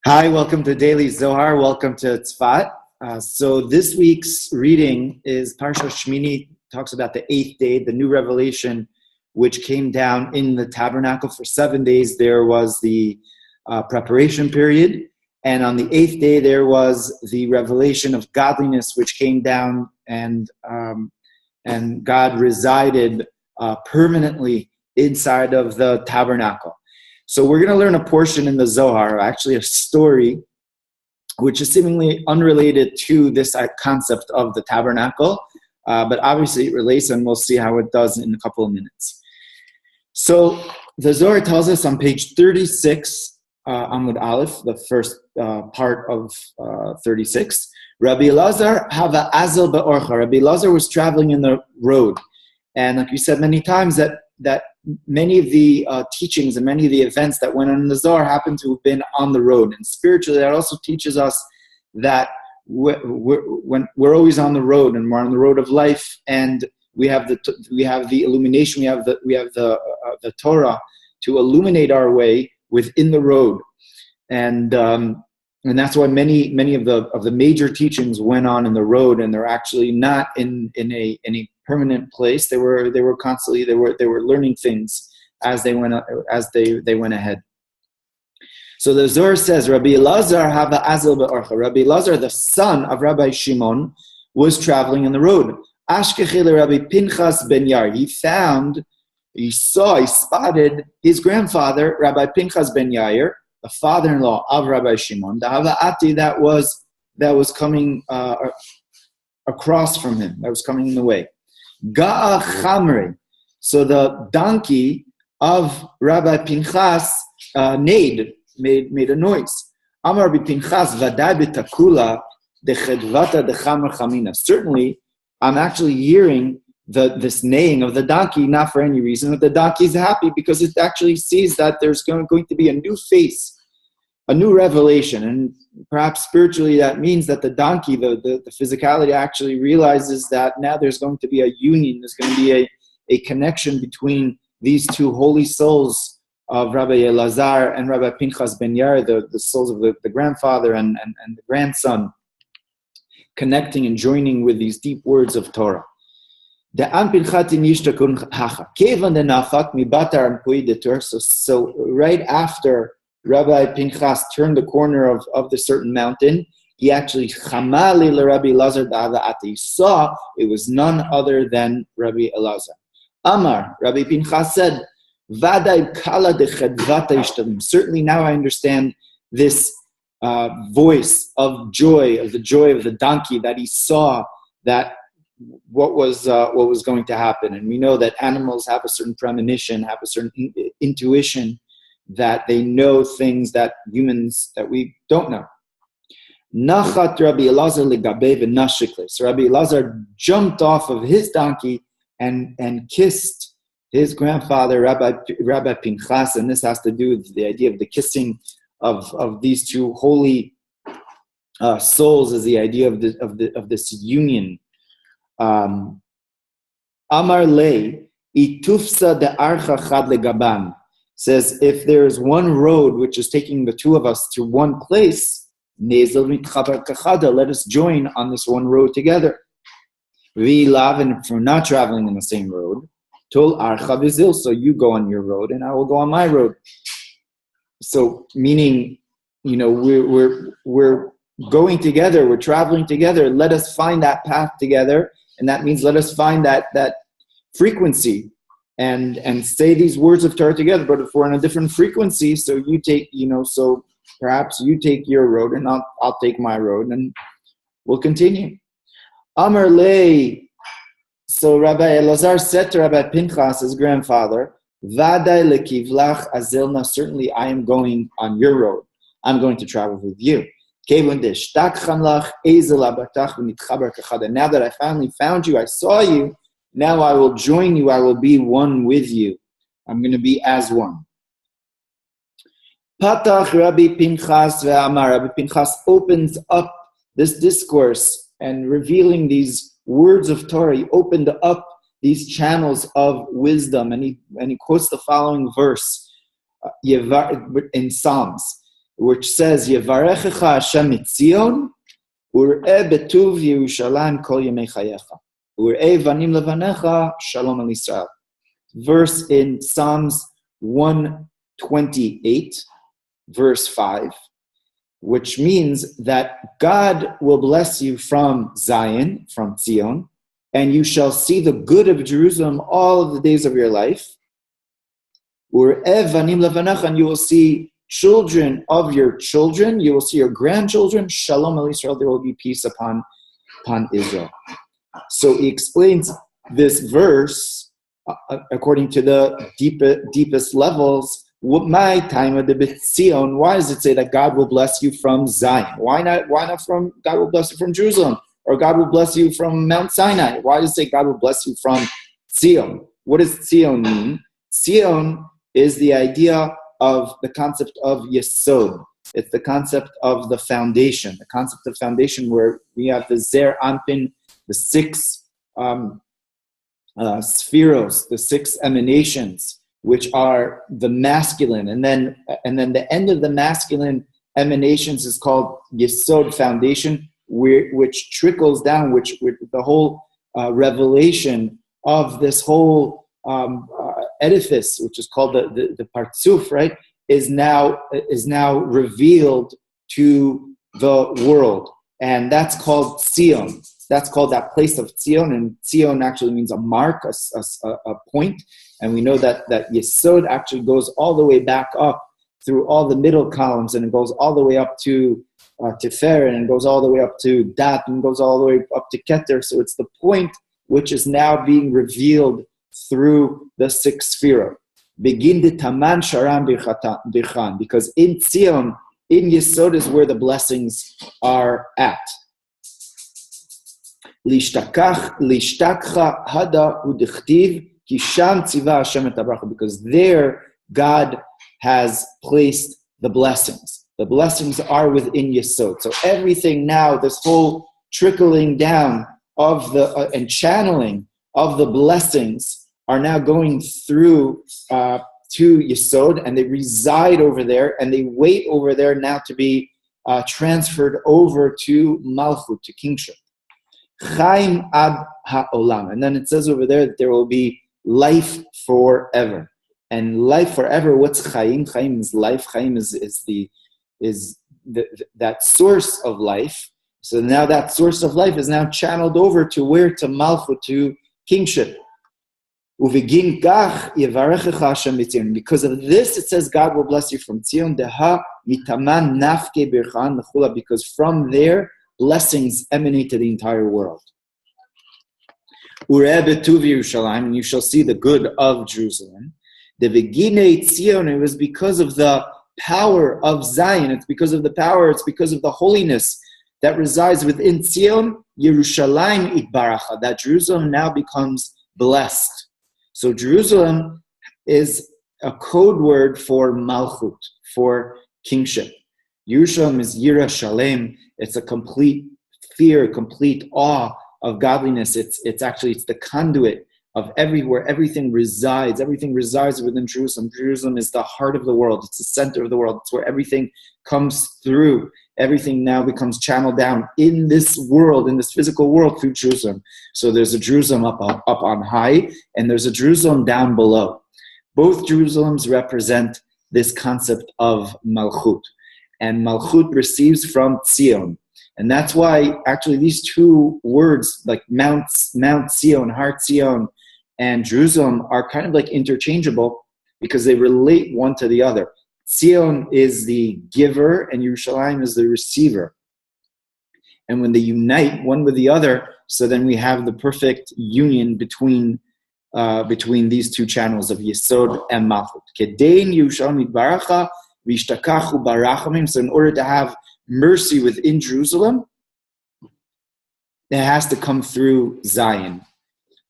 Hi, welcome to Daily Zohar. Welcome to Tzfat. So this week's reading is Parshat Shmini, talks about the 8th day, the new revelation, which came down in the tabernacle. For 7 days, there was the preparation period. And on the 8th day, there was the revelation of godliness, which came down and God resided permanently inside of the tabernacle. So we're going to learn a portion in the Zohar, actually a story, which is seemingly unrelated to this concept of the tabernacle, but obviously it relates, and we'll see how it does in a couple of minutes. So the Zohar tells us on page 36, Amud Aleph, the first part of 36, Rabbi Elazar hava azel be'orcha. Rabbi Elazar was traveling in the road. And like we said many times, that many of the teachings and many of the events that went on in the Zohar happen to have been on the road. And spiritually, that also teaches us that when we're always on the road, and we're on the road of life, and we have the illumination, we have the Torah to illuminate our way within the road, and that's why many of the major teachings went on in the road, and they're actually not in a permanent place. They were constantly they were learning things as they went ahead. So the Zohar says, Rabbi Elazar hava azel be'orcha. Rabbi Elazar, the son of Rabbi Shimon, was traveling in the road. Ashkechele Rabbi Pinchas ben Yair. He spotted his grandfather, Rabbi Pinchas ben Yair, the father-in-law of Rabbi Shimon, the Hava'ati that was coming across from him, that was coming in the way. Ga'a Chamre. So the donkey of Rabbi Pinchas made a noise. Amar Rabbi Pinchas vadai b'takula dechedvata dechamer chamina. Certainly, I'm actually hearing this neighing of the donkey, not for any reason, but the donkey is happy because it actually sees that there's going to be a new face, a new revelation. And perhaps spiritually that means that the donkey, the physicality, actually realizes that now there's going to be a union, there's going to be a connection between these two holy souls of Rabbi Elazar and Rabbi Pinchas ben Yair, the souls of the grandfather and the grandson, connecting and joining with these deep words of Torah. So right after Rabbi Pinchas turned the corner of the certain mountain, he actually chamali Rabbi Elazar da'ava'ati. He saw it was none other than Rabbi Elazar. Amar, Rabbi Pinchas said, Vaday kala dechedvata ishtalim. Certainly now I understand this voice of the joy of the donkey, that he saw that what was going to happen. And we know that animals have a certain premonition, have a certain intuition, that they know things that humans, that we don't know. Nachat Rabbi Elazar legabe v'nashikle. So Rabbi Elazar jumped off of his donkey and kissed his grandfather, Rabbi Pinchas, and this has to do with the idea of the kissing of these two holy souls, as the idea of this union. Amar le itufsa de archa chad legabam. Says, if there is one road which is taking the two of us to one place, let us join on this one road together. And if we're not traveling in the same road, so you go on your road and I will go on my road. So meaning, we're going together, we're traveling together, let us find that path together, and that means let us find that frequency and say these words of Torah together. But if we're on a different frequency, so you take, so perhaps you take your road and I'll take my road, and we'll continue. Amar le. So Rabbi Elazar said to Rabbi Pinchas, his grandfather, Vaday lekivlach azilna. Certainly I am going on your road. I'm going to travel with you. And now that I finally found you, I saw you, now I will join you, I will be one with you. I'm going to be as one. Patach Rabbi Pinchas ve'amar. Rabbi Pinchas opens up this discourse and revealing these words of Torah. He opened up these channels of wisdom, and he quotes the following verse in Psalms. which says, Yevarechecha Hashem mitzion, Ur'eh betuv Yerushalayim kol yemei chayecha. Ur'eh vanim levanecha, shalom al Yisrael. Verse in Psalms 128, verse 5, which means that God will bless you from Zion, from Zion, and you shall see the good of Jerusalem all of the days of your life. Ur'eh vanim levanecha, and you will see children of your children, you will see your grandchildren, shalom al Yisrael, there will be peace upon Israel. So he explains this verse according to the deepest levels. My time of the Zion, why does it say that God will bless you from Zion? Why not from God will bless you from Jerusalem, or God will bless you from Mount Sinai? Why does it say God will bless you from Zion? What does Zion mean? Zion is the idea of the concept of Yesod. It's the concept of the foundation. The concept of foundation, where we have the Zer Anpin, the six spheros, the six emanations, which are the masculine, and then the end of the masculine emanations is called Yesod, foundation, which trickles down, which the whole revelation of this whole edifice, which is called the Partsuf, right, is now revealed to the world, and that's called Zion. That's called that place of Zion, and Zion actually means a mark, a point, and we know that Yesod actually goes all the way back up through all the middle columns, and it goes all the way up to Tiferet, and it goes all the way up to Dat, and goes all the way up to Keter. So it's the point which is now being revealed through the sixth sphere. Begin the Taman Sharam Birchan, because in Zion, in Yesod is where the blessings are at. Lishtakcha hada udichtiv kisham tziva Hashem et habracha, because there God has placed the blessings. The blessings are within Yesod. So everything now, this whole trickling down of the and channeling of the blessings are now going through to Yesod, and they reside over there, and they wait over there now to be transferred over to Malchut, to kingship. Chaim ad ha'olam, and then it says over there that there will be life forever. And life forever, what's Chaim? Chaim is life. Chaim is that source of life. So now that source of life is now channeled over to where? To Malchut, to kingship. Uvegin kach yevarechecha Hashem b'tzion. Because of this, it says God will bless you from Tzion. Deha mitaman nafke birchan l'chula. Because from there, blessings emanate to the entire world. Ureh betuv Yerushalayim, and you shall see the good of Jerusalem. The Vegine Tzion, it was because of the power of Zion. It's because of the power, it's because of the holiness that resides within Tzion, Yerushalayim itbaracha, that Jerusalem now becomes blessed. So Jerusalem is a code word for Malchut, for kingship. Yerushalayim is Yira Shalem. It's a complete fear, complete awe of godliness. It's the conduit of everywhere everything resides. Everything resides within Jerusalem. Jerusalem is the heart of the world. It's the center of the world. It's where everything comes through. Everything now becomes channeled down in this world, in this physical world, through Jerusalem. So there's a Jerusalem up on high, and there's a Jerusalem down below. Both Jerusalems represent this concept of Malchut. And Malchut receives from Tzion. And that's why actually these two words, like Mount Zion, Har Zion, and Jerusalem, are kind of like interchangeable because they relate one to the other. Zion is the giver and Yerushalayim is the receiver. And when they unite one with the other, so then we have the perfect union between these two channels of Yesod and Malchut. Kedein Yerushalayim Baracha Vishtakachu Barachamim. So in order to have mercy within Jerusalem, it has to come through Zion.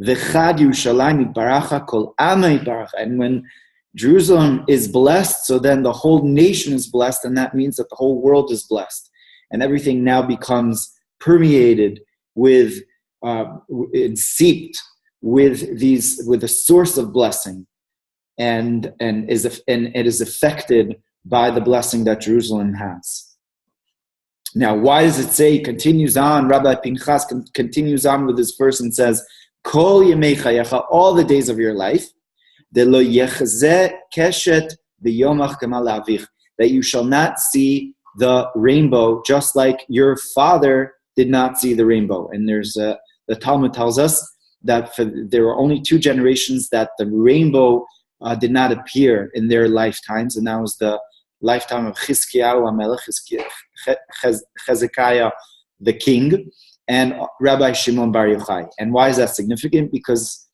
V'chad Yerushalayim Baracha Kol Ama Baracha. And when Jerusalem is blessed, so then the whole nation is blessed, and that means that the whole world is blessed. And everything now becomes permeated with, seeped with the source of blessing, and it is affected by the blessing that Jerusalem has. Now, why does it say, continues on, Rabbi Pinchas continues on with this verse and says, Kol yemei chayecha, all the days of your life, de lo yechzeh keshet b'yomach kamal avich, that you shall not see the rainbow just like your father did not see the rainbow. And there's the Talmud tells us that there were only 2 generations that the rainbow did not appear in their lifetimes, and that was the lifetime of Chizkiyahu HaMelech, Hezekiah the king, and Rabbi Shimon Bar Yochai. And why is that significant? Because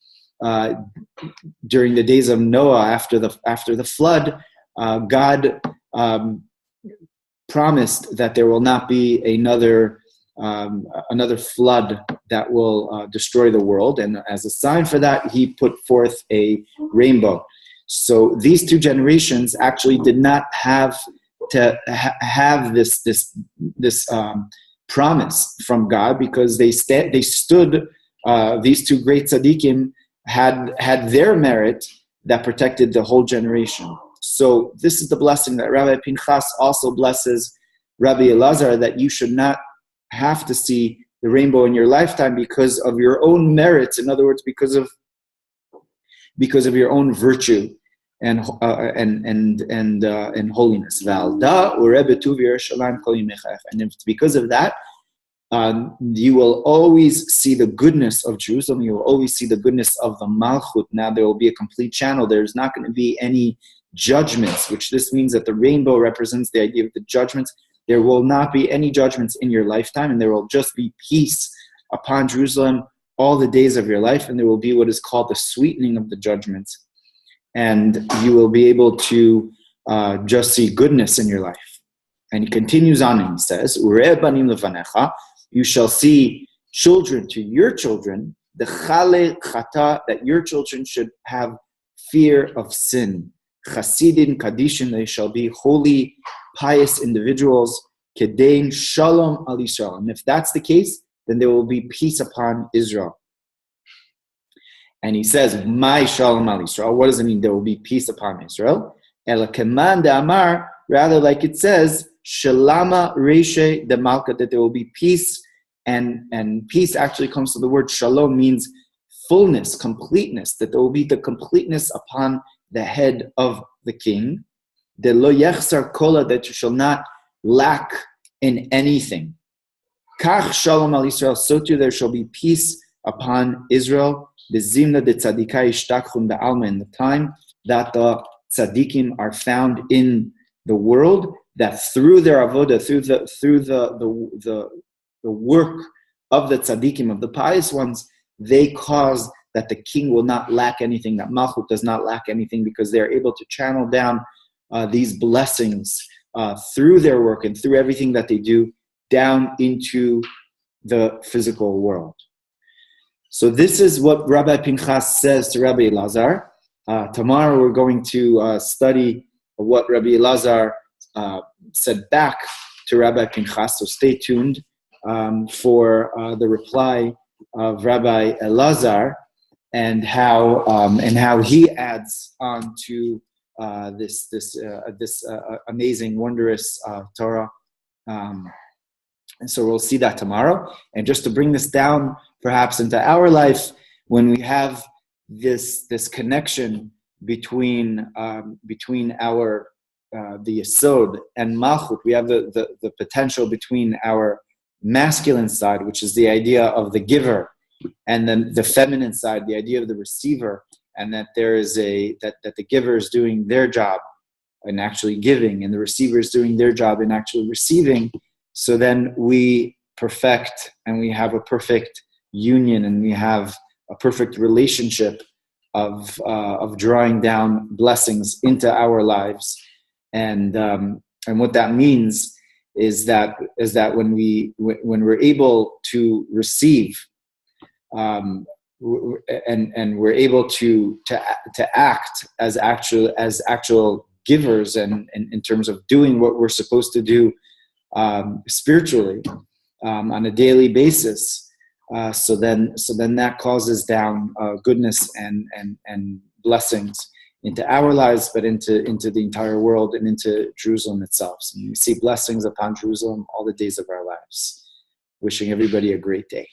during the days of Noah, after the flood, God promised that there will not be another flood that will destroy the world, and as a sign for that, He put forth a rainbow. So these 2 generations actually did not have to have this promise from God, because they stood. These 2 great tzaddikim had their merit that protected the whole generation. So this is the blessing that Rabbi Pinchas also blesses Rabbi Elazar, that you should not have to see the rainbow in your lifetime because of your own merits. In other words, because of your own virtue and holiness. And it's because of that, you will always see the goodness of Jerusalem. You will always see the goodness of the Malchut. Now there will be a complete channel. There's not going to be any judgments, which this means that the rainbow represents the idea of the judgments. There will not be any judgments in your lifetime, and there will just be peace upon Jerusalem all the days of your life, and there will be what is called the sweetening of the judgments. And you will be able to just see goodness in your life. And he continues on and he says, Ureh banim levanecha, you shall see children to your children, the chale chata, that your children should have fear of sin. Chasidin kadishin, they shall be holy, pious individuals. Kedein shalom al Yisrael. And if that's the case, then there will be peace upon Israel. And he says, my shalom al Yisrael. What does it mean? There will be peace upon Israel. Ela keman de'amar, rather like it says, shalama reishe de malka, that there will be peace. And peace actually comes from the word shalom, means fullness, completeness, that there will be the completeness upon the head of the king. De lo yechsar kola, that you shall not lack in anything. Kach shalom al Yisrael, so too there shall be peace upon Israel. Bezimna de tzadikai ishtakchun be'alma, in the time that the tzaddikim are found in the world, that through their avodah, through the work of the tzaddikim, of the pious ones, they cause that the king will not lack anything, that Malchut does not lack anything, because they are able to channel down these blessings through their work and through everything that they do down into the physical world. So this is what Rabbi Pinchas says to Rabbi Elazar. Tomorrow we're going to study what Rabbi Elazar said back to Rabbi Pinchas. So stay tuned for the reply of Rabbi Elazar and how he adds on to this amazing, wondrous Torah. And so we'll see that tomorrow. And just to bring this down, perhaps into our life, when we have this connection between our the Yesod and Malchut, we have the potential between our masculine side, which is the idea of the giver, and then the feminine side, the idea of the receiver, and that there is that the giver is doing their job in actually giving, and the receiver is doing their job in actually receiving. So then we perfect, and we have a perfect union, and we have a perfect relationship of drawing down blessings into our lives. And what that means is that when we're able to receive, and we're able to act as actual givers, and in terms of doing what we're supposed to do spiritually on a daily basis. So then that causes down goodness and blessings into our lives, but into the entire world and into Jerusalem itself. So we see blessings upon Jerusalem all the days of our lives. Wishing everybody a great day.